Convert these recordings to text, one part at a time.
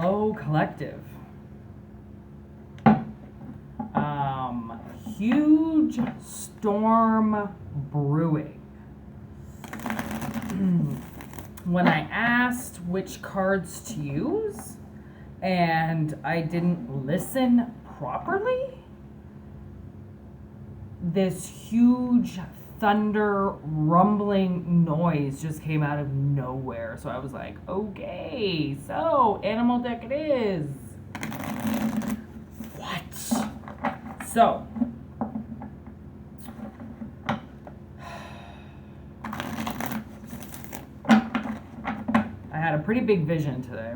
Hello, collective. Huge storm brewing. When I asked which cards to use and I didn't listen properly, this huge thunder rumbling noise just came out of nowhere. So I was like, okay, so animal deck it is. What? So I had a pretty big vision today.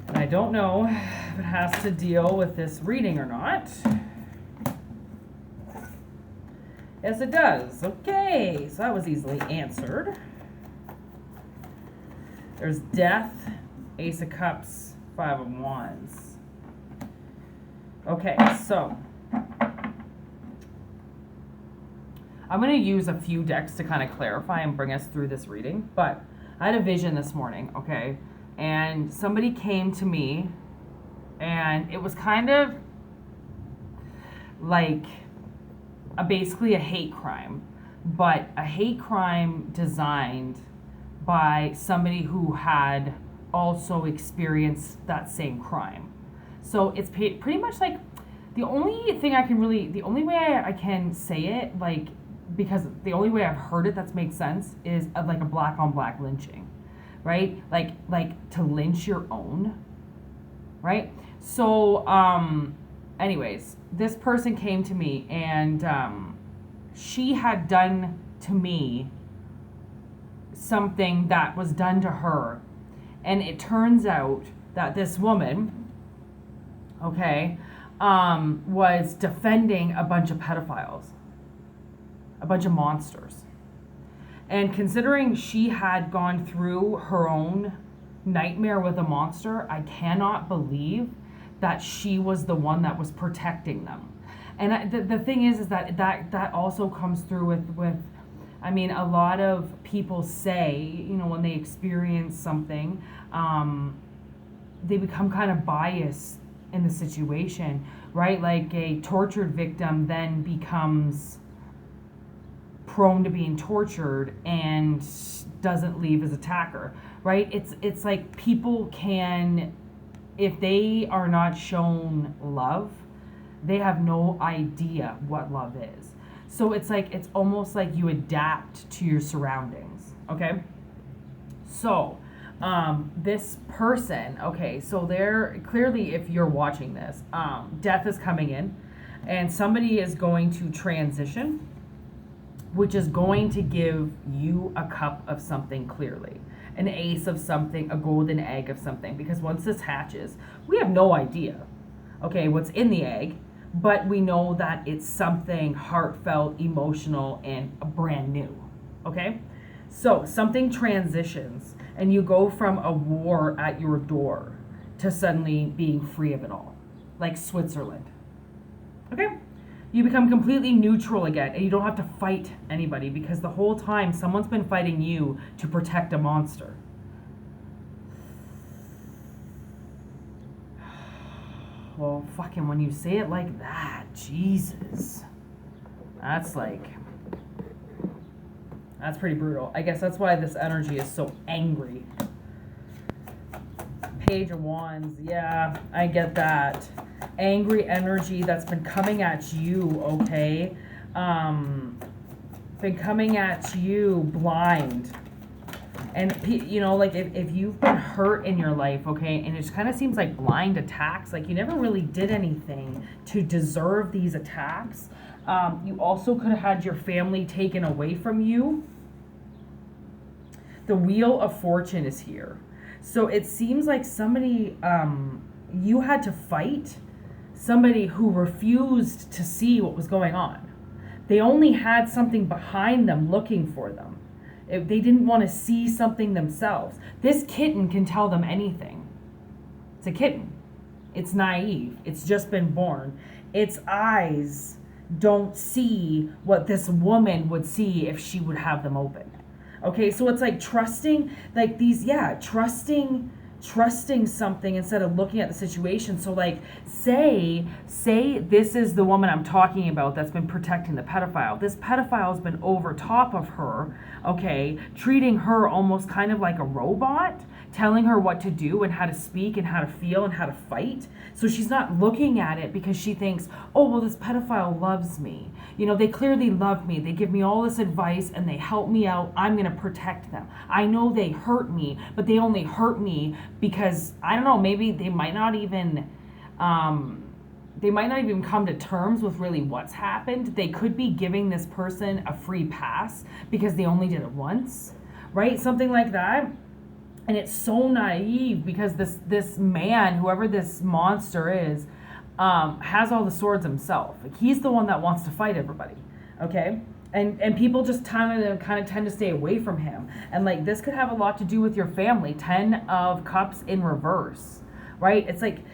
And I don't know if it has to deal with this reading or not. Yes, it does. Okay, so that was easily answered. There's death, Ace of Cups, Five of Wands. Okay, so I'm going to use a few decks to kind of clarify and bring us through this reading. But I had a vision this morning, okay? And somebody came to me, and it was kind of like basically a hate crime, but a hate crime designed by somebody who had also experienced that same crime. So it's pretty much like the only way I can say it, like, because the only way I've heard it that makes sense is like a black on black lynching, right? Like to lynch your own, right? So anyways, this person came to me, and she had done to me something that was done to her. And it turns out that this woman, okay, was defending a bunch of pedophiles, a bunch of monsters. And considering she had gone through her own nightmare with a monster, I cannot believe that she was the one that was protecting them. And the thing is that also comes through with I mean, a lot of people say, you know, when they experience something, they become kind of biased in the situation, right? Like a tortured victim then becomes prone to being tortured and doesn't leave his attacker, right? It's like people can, if they are not shown love, they have no idea what love is. So it's like, it's almost like you adapt to your surroundings, okay? So this person, okay, so they're clearly, if you're watching this, death is coming in, and somebody is going to transition, which is going to give you a cup of something clearly, an ace of something, a golden egg of something, because once this hatches, we have no idea, okay, what's in the egg, but we know that it's something heartfelt, emotional, and brand new, okay? So something transitions, and you go from a war at your door to suddenly being free of it all, like Switzerland, okay? You become completely neutral again, and you don't have to fight anybody, because the whole time someone's been fighting you to protect a monster. Well, fucking when you say it like that, Jesus, that's pretty brutal. I guess that's why this energy is so angry. Page of Wands, yeah, I get that. Angry energy that's been coming at you, okay? Been coming at you blind. And, you know, like, if you've been hurt in your life, okay, and it just kind of seems like blind attacks, like you never really did anything to deserve these attacks. You also could have had your family taken away from you. The Wheel of Fortune is here. So it seems like somebody, you had to fight somebody who refused to see what was going on. They only had something behind them looking for them. They didn't want to see something themselves. This kitten can tell them anything. It's a kitten. It's naive. It's just been born. Its eyes don't see what this woman would see if she would have them open. Okay, so it's like trusting, like these, trusting something instead of looking at the situation. So like say this is the woman I'm talking about that's been protecting the pedophile. This pedophile has been over top of her, okay, treating her almost kind of like a robot, telling her what to do and how to speak and how to feel and how to fight. So she's not looking at it because she thinks, oh, well, this pedophile loves me. You know, they clearly love me. They give me all this advice and they help me out. I'm going to protect them. I know they hurt me, but they only hurt me because, I don't know, maybe they might not even come to terms with really what's happened. They could be giving this person a free pass because they only did it once, right? Something like that. And it's so naive because this man, whoever this monster is, has all the swords himself. Like, he's the one that wants to fight everybody, okay? And people just kind of tend to stay away from him. And like, this could have a lot to do with your family. 10 of Cups in reverse, right? It's like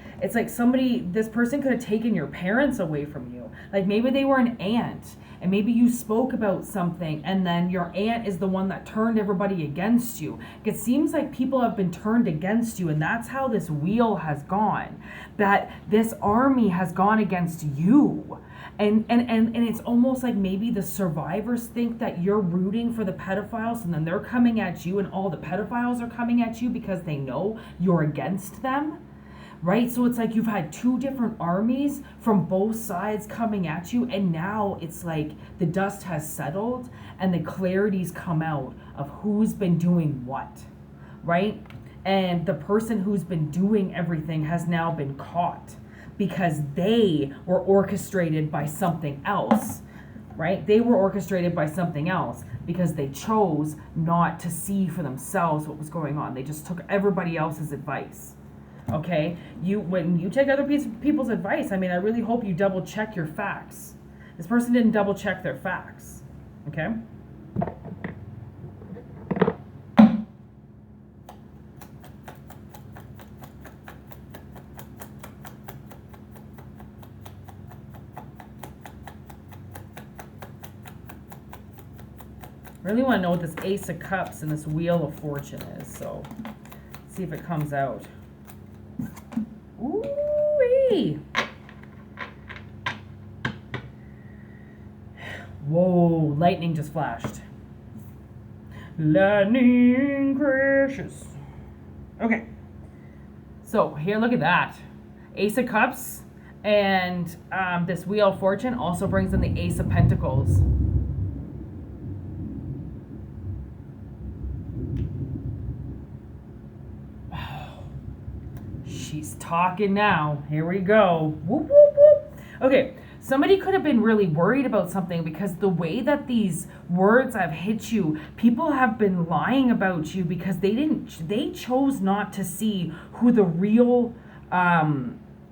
this person could have taken your parents away from you. Like, maybe they were an aunt and maybe you spoke about something and then your aunt is the one that turned everybody against you. It seems like people have been turned against you, and that's how this wheel has gone. That this army has gone against you. And it's almost like maybe the survivors think that you're rooting for the pedophiles, and then they're coming at you, and all the pedophiles are coming at you because they know you're against them. Right? So it's like you've had two different armies from both sides coming at you, and now it's like the dust has settled and the clarity's come out of who's been doing what, right? And the person who's been doing everything has now been caught because they were orchestrated by something else, right? They were orchestrated by something else because they chose not to see for themselves what was going on. They just took everybody else's advice. Okay, when you take other people's advice, I mean, I really hope you double check your facts. This person didn't double check their facts. Okay. Really want to know what this Ace of Cups and this Wheel of Fortune is. So, let's see if it comes out. Ooh-wee. Whoa, lightning just flashed. Lightning crashes. Okay. So here, look at that. Ace of Cups and this Wheel of Fortune also brings in the Ace of Pentacles. She's talking now. Here we go. Whoop, whoop, whoop. Okay, somebody could have been really worried about something because the way that these words have hit you, people have been lying about you because they chose not to see who the real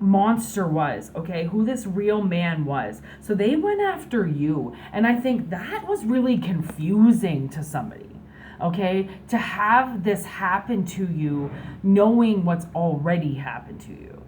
monster was, okay? Who this real man was. So they went after you. And I think that was really confusing to somebody. Okay, to have this happen to you, knowing what's already happened to you,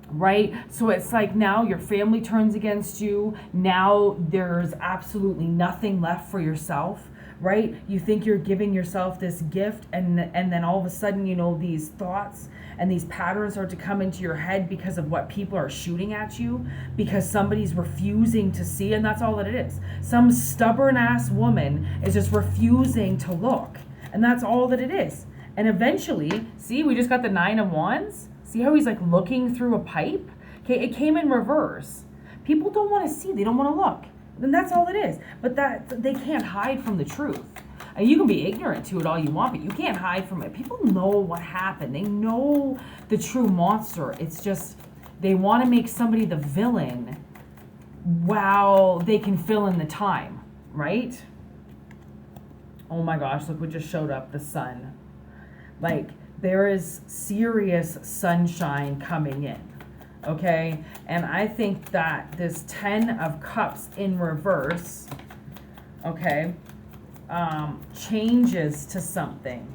right? So it's like now your family turns against you. Now there's absolutely nothing left for yourself, right? You think you're giving yourself this gift, and then all of a sudden, you know, these thoughts and these patterns start to come into your head because of what people are shooting at you, because somebody's refusing to see, and that's all that it is. Some stubborn ass woman is just refusing to look, and that's all that it is. And eventually, see, we just got the 9 of Wands. See how he's like looking through a pipe? Okay, it came in reverse. People don't want to see, they don't want to look. Then that's all it is. But that they can't hide from the truth. And you can be ignorant to it all you want, but you can't hide from it. People know what happened. They know the true monster. It's just they want to make somebody the villain while they can fill in the time, right? Oh my gosh, look what just showed up, the sun. Like, there is serious sunshine coming in, okay? And I think that this 10 of Cups in reverse, okay, changes to something.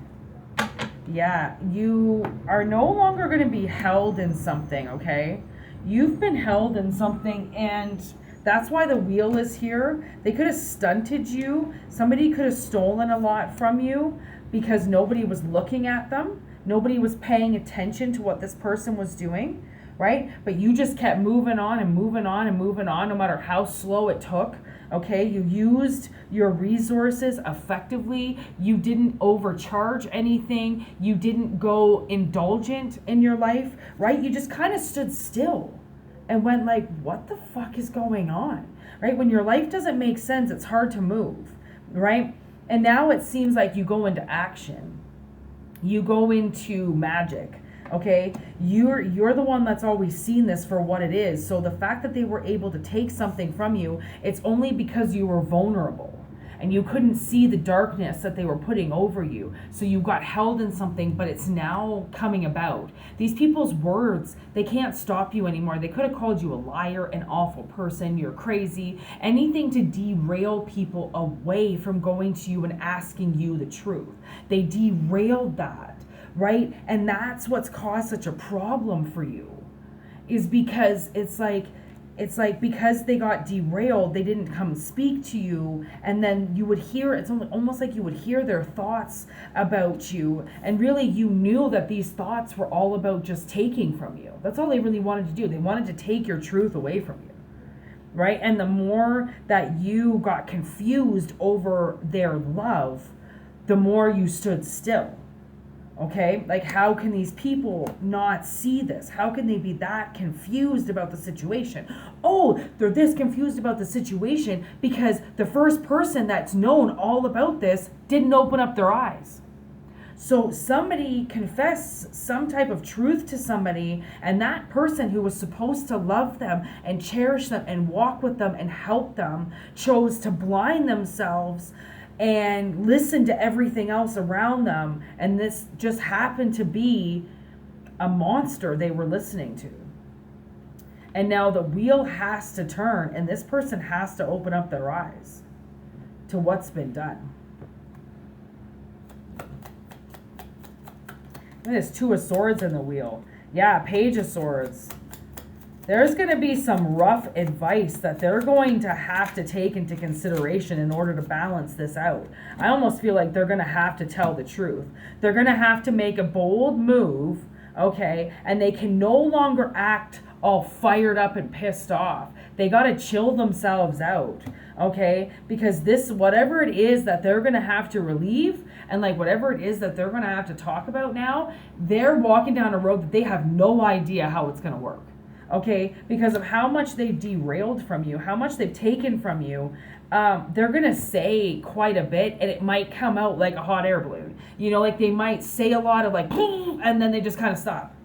Yeah, you are no longer going to be held in something, okay? You've been held in something, and That's why the wheel is here. They could have stunted you. Somebody could have stolen a lot from you because nobody was looking at them. Nobody was paying attention to what this person was doing, right? But you just kept moving on and moving on and moving on, no matter how slow it took. Okay, you used your resources effectively. You didn't overcharge anything. You didn't go indulgent in your life, right? You just kind of stood still and went like, what the fuck is going on, right? When your life doesn't make sense, it's hard to move, right? And now it seems like you go into action. You go into magic. Okay, you're the one that's always seen this for what it is. So the fact that they were able to take something from you, it's only because you were vulnerable and you couldn't see the darkness that they were putting over you. So you got held in something, but it's now coming about. These people's words, they can't stop you anymore. They could have called you a liar, an awful person, you're crazy, anything to derail people away from going to you and asking you the truth. They derailed that. Right? And that's what's caused such a problem for you, is because it's like because they got derailed, they didn't come speak to you, and then you would hear, it's almost like you would hear their thoughts about you, and really you knew that these thoughts were all about just taking from you. That's all they really wanted to do. They wanted to take your truth away from you. Right? And the more that you got confused over their love, the more you stood still. Okay, like how can these people not see this? How can they be that confused about the situation? Oh, they're this confused about the situation because the first person that's known all about this didn't open up their eyes. So somebody confessed some type of truth to somebody, and that person who was supposed to love them and cherish them and walk with them and help them chose to blind themselves and listen to everything else around them, and this just happened to be a monster they were listening to. And now the wheel has to turn, and this person has to open up their eyes to what's been done. There's 2 of Swords in the wheel. Yeah, Page of Swords. There's going to be some rough advice that they're going to have to take into consideration in order to balance this out. I almost feel like they're going to have to tell the truth. They're going to have to make a bold move, okay? And they can no longer act all fired up and pissed off. They got to chill themselves out, okay? Because this, whatever it is that they're going to have to relieve, and like whatever it is that they're going to have to talk about now, they're walking down a road that they have no idea how it's going to work. Okay, because of how much they've derailed from you, how much they've taken from you, they're going to say quite a bit, and it might come out like a hot air balloon. You know, like they might say a lot of like, and then they just kind of stop.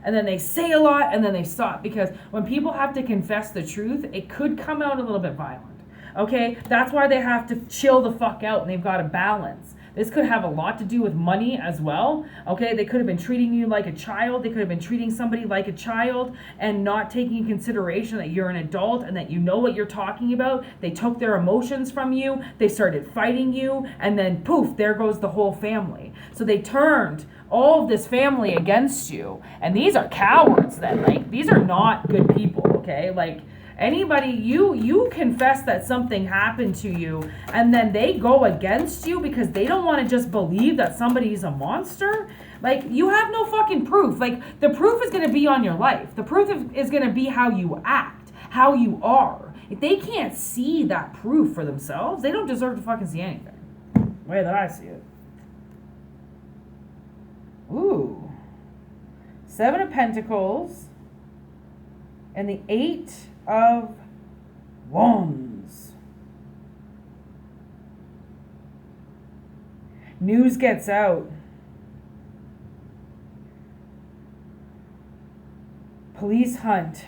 And then they say a lot, and then they stop. Because when people have to confess the truth, it could come out a little bit violent. Okay, that's why they have to chill the fuck out, and they've got to balance. This could have a lot to do with money as well. Okay, they could have been treating you like a child. They could have been treating somebody like a child and not taking into consideration that you're an adult and that you know what you're talking about. They took their emotions from you. They started fighting you, and then poof, there goes the whole family. So they turned all of this family against you. And these are cowards then. Like, these are not good people, okay? Like, anybody, you confess that something happened to you, and then they go against you because they don't want to just believe that somebody's a monster. Like, you have no fucking proof. Like, the proof is going to be on your life. The proof is going to be how you act, how you are. If they can't see that proof for themselves, they don't deserve to fucking see anything. The way that I see it. Ooh. 7 of Pentacles and the 8 of Wands. News gets out. Police hunt.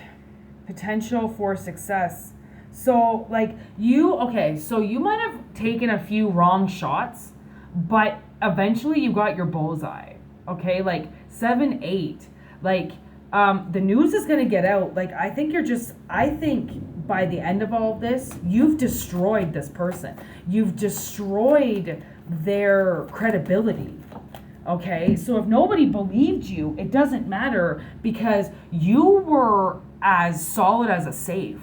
Potential for success. So, like, so you might have taken a few wrong shots, but eventually you got your bullseye. Okay, like 7, 8. Like, the news is going to get out. Like, I think by the end of all of this, you've destroyed this person. You've destroyed their credibility. Okay, so if nobody believed you, it doesn't matter because you were as solid as a safe.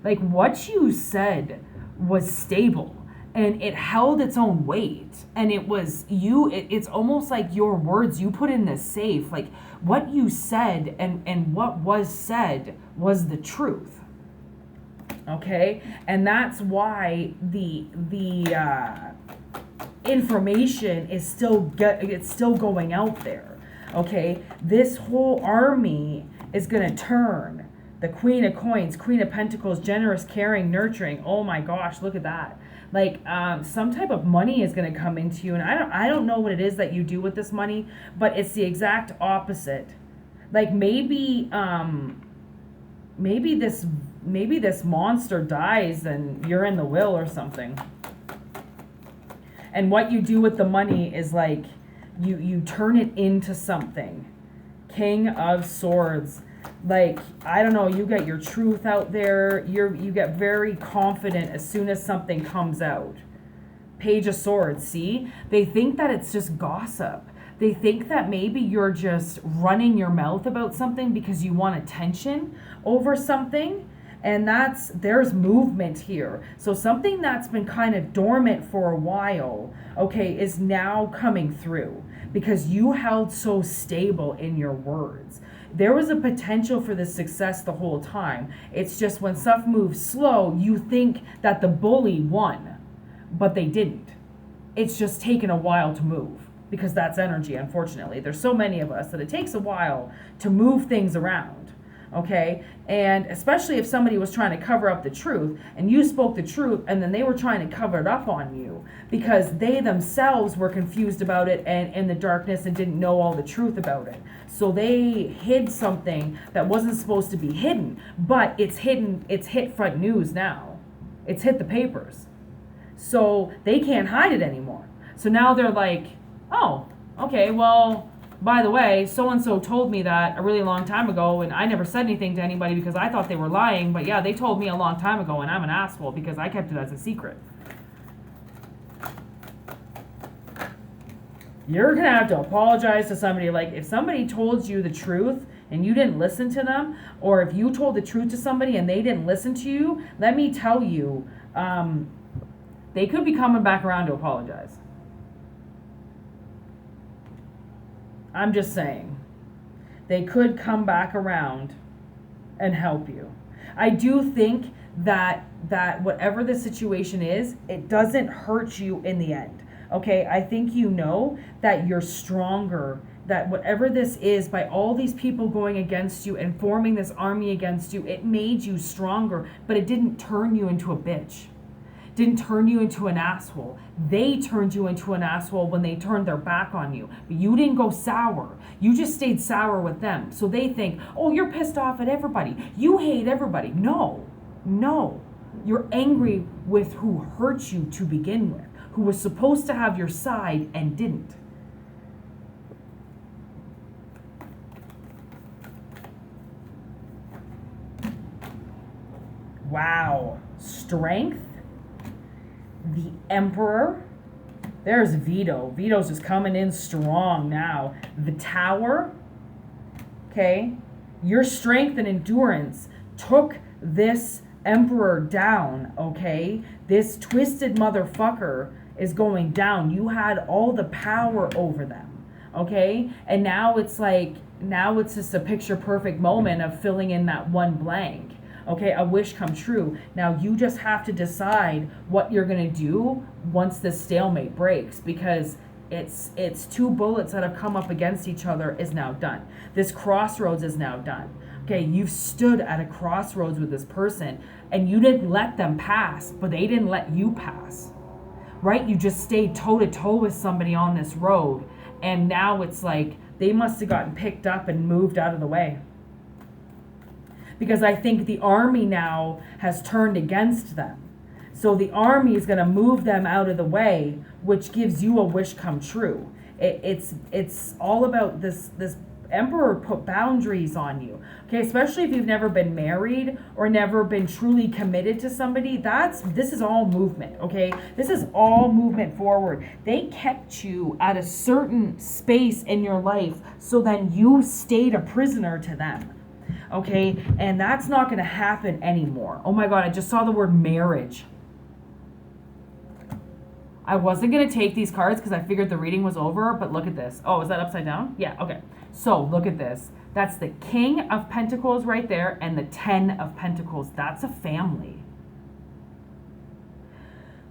Like, what you said was stable and it held its own weight, and it was it's almost like your words you put in this safe. Like, what you said and what was said was the truth. Okay? And that's why the information is it's still going out there. Okay? This whole army is going to turn. The Queen of Coins, Queen of Pentacles, generous, caring, nurturing. Oh my gosh, look at that. Like, some type of money is going to come into you, and I don't know what it is that you do with this money, but it's the exact opposite. Like, maybe this monster dies and you're in the will or something. And what you do with the money is like you turn it into something. King of Swords. Like, I don't know, you get your truth out there. You get very confident as soon as something comes out. Page of Swords, see? They think that it's just gossip. They think that maybe you're just running your mouth about something because you want attention over something. And there's movement here. So something that's been kind of dormant for a while, okay, is now coming through because you held so stable in your words. There was a potential for this success the whole time. It's just when stuff moves slow, you think that the bully won, but they didn't. It's just taken a while to move because that's energy, unfortunately. There's so many of us that it takes a while to move things around, okay? And especially if somebody was trying to cover up the truth and you spoke the truth and then they were trying to cover it up on you because they themselves were confused about it and in the darkness and didn't know all the truth about it. So they hid something that wasn't supposed to be hidden, but it's hit front news now. It's hit the papers. So they can't hide it anymore. So now they're like, oh, okay, well, by the way, so-and-so told me that a really long time ago, and I never said anything to anybody because I thought they were lying, but yeah, they told me a long time ago, and I'm an asshole because I kept it as a secret. You're going to have to apologize to somebody. Like, if somebody told you the truth and you didn't listen to them, or if you told the truth to somebody and they didn't listen to you, let me tell you, they could be coming back around to apologize. I'm just saying. They could come back around and help you. I do think that whatever the situation is, it doesn't hurt you in the end. Okay, I think you know that you're stronger, that whatever this is, by all these people going against you and forming this army against you, it made you stronger, but it didn't turn you into a bitch. Didn't turn you into an asshole. They turned you into an asshole when they turned their back on you. But you didn't go sour. You just stayed sour with them. So they think, oh, you're pissed off at everybody. You hate everybody. No. You're angry with who hurt you to begin with, who was supposed to have your side and didn't. Wow. Strength. The Emperor. There's Vito. Vito's just coming in strong now. The Tower. Okay. Your strength and endurance took this Emperor down. Okay. This twisted motherfucker is going down. You had all the power over them. Okay. And now it's just a picture perfect moment of filling in that one blank. Okay, a wish come true. Now you just have to decide what you're going to do once this stalemate breaks, because it's two bullets that have come up against each other is now done. This crossroads is now done. Okay, you've stood at a crossroads with this person and you didn't let them pass, but they didn't let you pass. Right? You just stayed toe to toe with somebody on this road, and now it's like they must have gotten picked up and moved out of the way. Because I think the army now has turned against them. So the army is going to move them out of the way, which gives you a wish come true. It's all about this Emperor put boundaries on you. Okay, especially if you've never been married or never been truly committed to somebody. This is all movement, okay? This is all movement forward. They kept you at a certain space in your life so then you stayed a prisoner to them. Okay, and that's not going to happen anymore. Oh my God, I just saw the word marriage. I wasn't going to take these cards because I figured the reading was over, but look at this. Oh, is that upside down? Yeah, okay. So look at this. That's the King of Pentacles right there and the 10 of Pentacles. That's a family.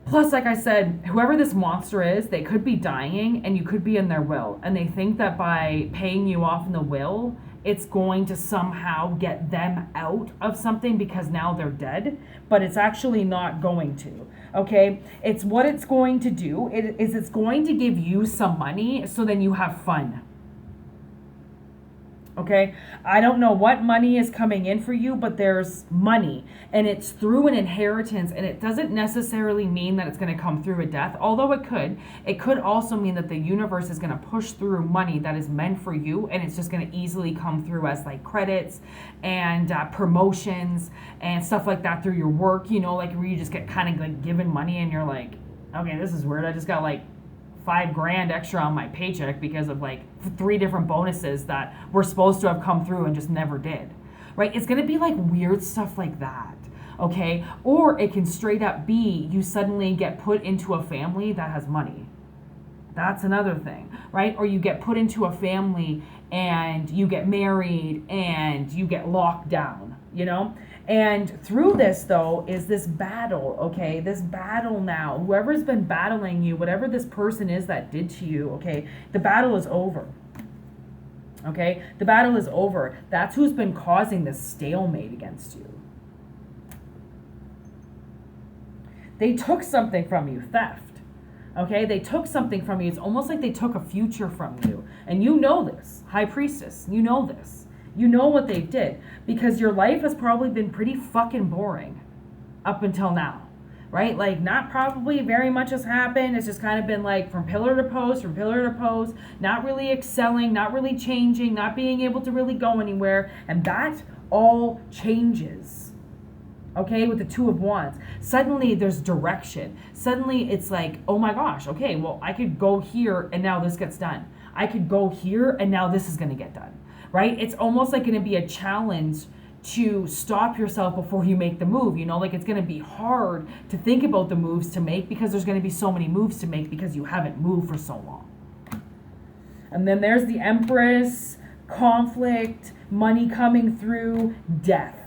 Plus, like I said, whoever this monster is, they could be dying and you could be in their will. And they think that by paying you off in the will, it's going to somehow get them out of something because now they're dead. But it's actually not going to. Okay? It's what it's going to do. It's going to give you some money so then you have fun. Okay, I don't know what money is coming in for you, but there's money and it's through an inheritance, and it doesn't necessarily mean that it's going to come through a death, although it could. It could also mean that the universe is going to push through money that is meant for you, and it's just going to easily come through as like credits and promotions and stuff like that through your work, you know, like where you just get kind of like given money and you're like, okay, this is weird. I just got like $5,000 extra on my paycheck because of like 3 different bonuses that were supposed to have come through and just never did, right? It's going to be like weird stuff like that, okay? Or it can straight up be you suddenly get put into a family that has money. That's another thing, right? Or you get put into a family and you get married and you get locked down, you know? And through this, though, is this battle, okay? This battle now. Whoever's been battling you, whatever this person is that did to you, okay? The battle is over, okay? The battle is over. That's who's been causing this stalemate against you. They took something from you, theft, okay? They took something from you. It's almost like they took a future from you. And you know this, High Priestess, you know this. You know what they did, because your life has probably been pretty fucking boring up until now, right? Like, not probably very much has happened. It's just kind of been like from pillar to post, not really excelling, not really changing, not being able to really go anywhere. And that all changes, okay, with the Two of Wands. Suddenly there's direction. Suddenly it's like, oh my gosh, okay, well, I could go here and now this gets done. I could go here and now this is going to get done. Right? It's almost like going to be a challenge to stop yourself before you make the move. You know, like it's going to be hard to think about the moves to make because there's going to be so many moves to make because you haven't moved for so long. And then there's the Empress, conflict, money coming through, death.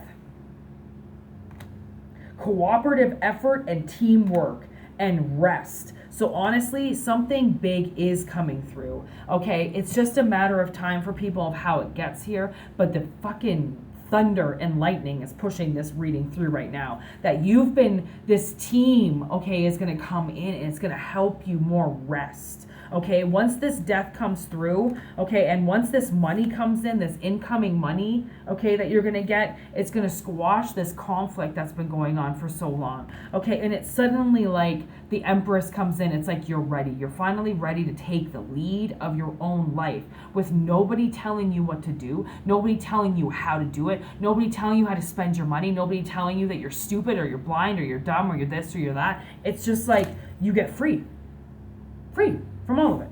Cooperative effort and teamwork and rest. So honestly, something big is coming through, okay? It's just a matter of time for people of how it gets here, but the fucking thunder and lightning is pushing this reading through right now. That you've been, this team, okay, is going to come in and it's going to help you more rest. Okay, once this death comes through, okay, and once this money comes in, this incoming money, okay, that you're going to get, it's going to squash this conflict that's been going on for so long. Okay, and it's suddenly like the Empress comes in. It's like you're ready. You're finally ready to take the lead of your own life with nobody telling you what to do, nobody telling you how to do it, nobody telling you how to spend your money, nobody telling you that you're stupid or you're blind or you're dumb or you're this or you're that. It's just like you get free from all of it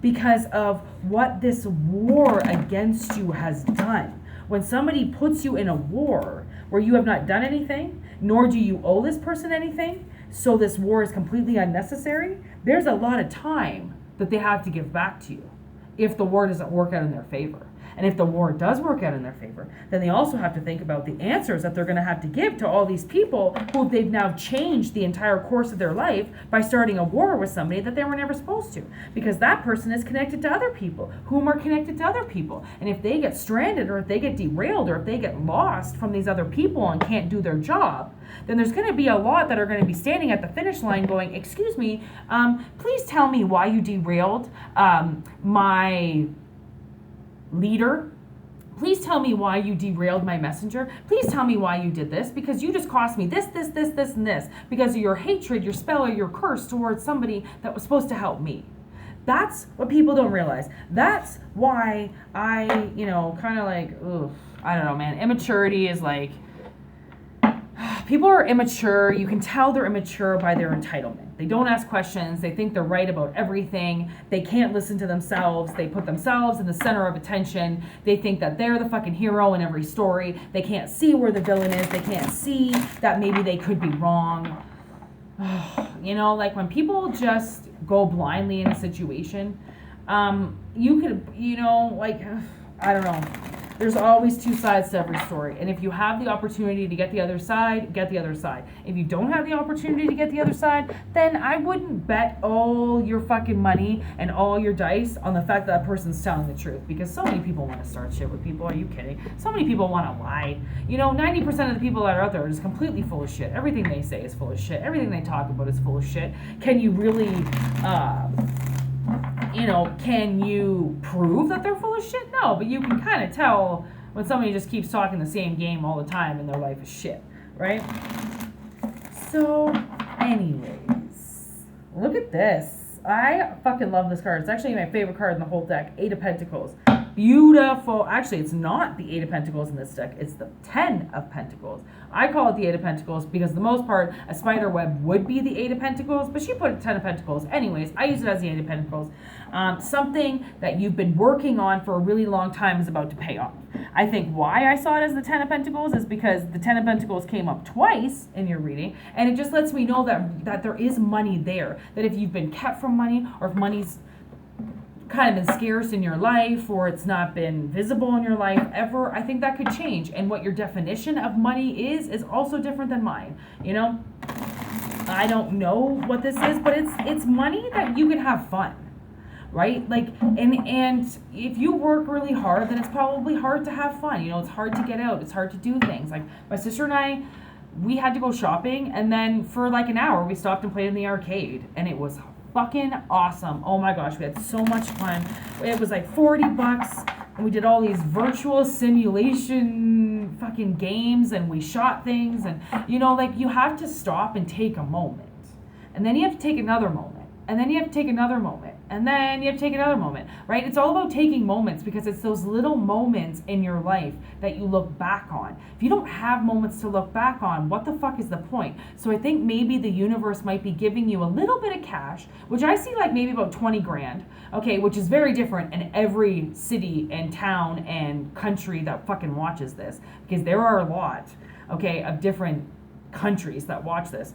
because of what this war against you has done. When somebody puts you in a war where you have not done anything, nor do you owe this person anything, so this war is completely unnecessary, there's a lot of time that they have to give back to you if the war doesn't work out in their favor. And if the war does work out in their favor, then they also have to think about the answers that they're going to have to give to all these people who they've now changed the entire course of their life by starting a war with somebody that they were never supposed to. Because that person is connected to other people, whom are connected to other people. And if they get stranded or if they get derailed or if they get lost from these other people and can't do their job, then there's going to be a lot that are going to be standing at the finish line going, excuse me, please tell me why you derailed my leader. Please tell me why you derailed my messenger. Please tell me why you did this, because you just cost me this, and this, because of your hatred, your spell, or your curse towards somebody that was supposed to help me. That's what people don't realize. That's why I, kind of like, I don't know, man. Immaturity is like, people are immature. You can tell they're immature by their entitlement. They don't ask questions. They think they're right about everything. They can't listen to themselves. They put themselves in the center of attention. They think that they're the fucking hero in every story. They can't see where the villain is. They can't see that maybe they could be wrong. You know, like when people just go blindly in a situation, you could, you know, like, I don't know. There's always two sides to every story. And if you have the opportunity to get the other side, get the other side. If you don't have the opportunity to get the other side, then I wouldn't bet all your fucking money and all your dice on the fact that person's telling the truth. Because so many people want to start shit with people. Are you kidding? So many people want to lie. You know, 90% of the people that are out there are just completely full of shit. Everything they say is full of shit. Everything they talk about is full of shit. Can you really... you know, can you prove that they're full of shit? No, but you can kind of tell when somebody just keeps talking the same game all the time and their life is shit, right? So, anyways, look at this. I fucking love this card. It's actually my favorite card in the whole deck. 8 of Pentacles. Beautiful. Actually, it's not the 8 of Pentacles in this deck. It's the 10 of Pentacles. I call it the 8 of Pentacles because the most part, a spider web would be the 8 of Pentacles, but she put 10 of Pentacles. Anyways, I use it as the 8 of Pentacles. Something that you've been working on for a really long time is about to pay off. I think why I saw it as the 10 of Pentacles is because the 10 of Pentacles came up twice in your reading, and it just lets me know that there is money there. That if you've been kept from money, or if money's kind of been scarce in your life, or it's not been visible in your life ever, I think that could change. And what your definition of money is also different than mine. You know, I don't know what this is, but it's money that you can have fun, right? Like, and if you work really hard, then it's probably hard to have fun. You know, it's hard to get out. It's hard to do things. Like my sister and I, we had to go shopping, and then for like an hour, we stopped and played in the arcade, and it was fucking awesome. Oh my gosh, we had so much fun. It was like $40, and we did all these virtual simulation fucking games, and we shot things, and you know, like you have to stop and take a moment, and then you have to take another moment, and then you have to take another moment, and then you have to take another moment, right? It's all about taking moments, because it's those little moments in your life that you look back on. If you don't have moments to look back on, what the fuck is the point? So I think maybe the universe might be giving you a little bit of cash, which I see like maybe about 20 grand, okay, which is very different in every city and town and country that fucking watches this, because there are a lot, okay, of different countries that watch this.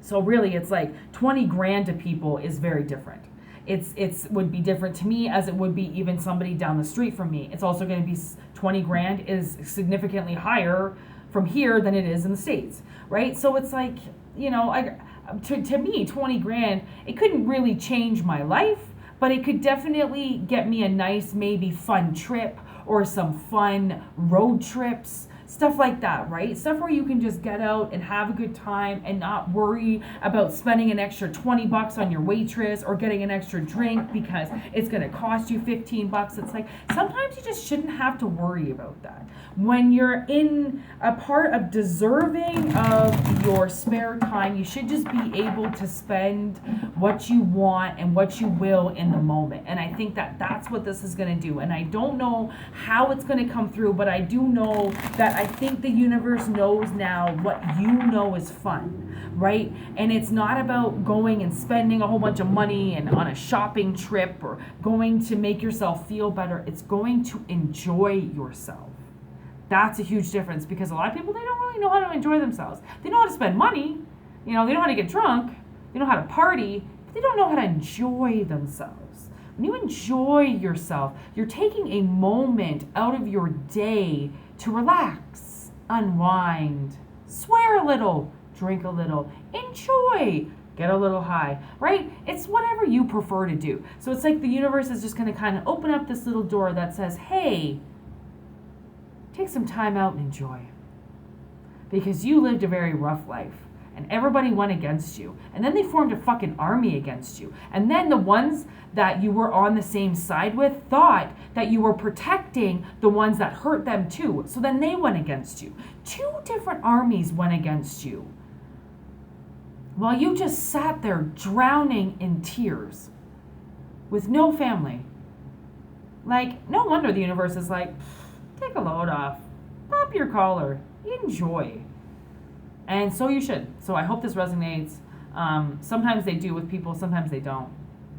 So really it's like 20 grand to people is very different. It's would be different to me as it would be even somebody down the street from me. It's also going to be 20 grand is significantly higher from here than it is in the States, right? So it's like, you know, to me, 20 grand, it couldn't really change my life, but it could definitely get me a nice, maybe fun trip or some fun road trips, stuff like that, right? Stuff where you can just get out and have a good time and not worry about spending an extra $20 on your waitress or getting an extra drink because it's going to cost you $15. It's like, sometimes you just shouldn't have to worry about that. When you're in a part of deserving of your spare time, you should just be able to spend what you want and what you will in the moment. And I think that that's what this is going to do. And I don't know how it's going to come through, but I do know that I think the universe knows now what you know is fun, right? And it's not about going and spending a whole bunch of money and on a shopping trip or going to make yourself feel better. It's going to enjoy yourself. That's a huge difference, because a lot of people, they don't really know how to enjoy themselves. They know how to spend money, you know, they know how to get drunk, they know how to party, but they don't know how to enjoy themselves. When you enjoy yourself, you're taking a moment out of your day to relax, unwind, swear a little, drink a little, enjoy, get a little high, right? It's whatever you prefer to do. So it's like the universe is just going to kind of open up this little door that says, hey, take some time out and enjoy. Because you lived a very rough life, and everybody went against you. And then they formed a fucking army against you. And then the ones that you were on the same side with thought that you were protecting the ones that hurt them too. So then they went against you. 2 different armies went against you, while you just sat there drowning in tears with no family. Like, no wonder the universe is like, take a load off, pop your collar, enjoy. And so you should. So I hope this resonates. Sometimes they do with people, sometimes they don't,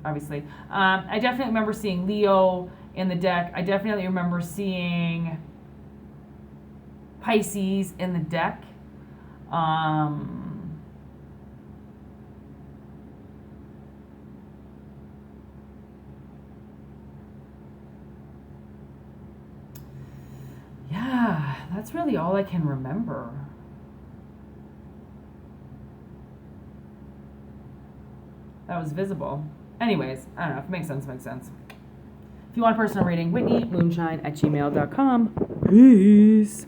obviously. I definitely remember seeing Leo in the deck. I definitely remember seeing Pisces in the deck. Yeah, that's really all I can remember. That was visible. Anyways, I don't know. If it makes sense, it makes sense. If you want a personal reading, Whitney Moonshine at gmail.com. Peace.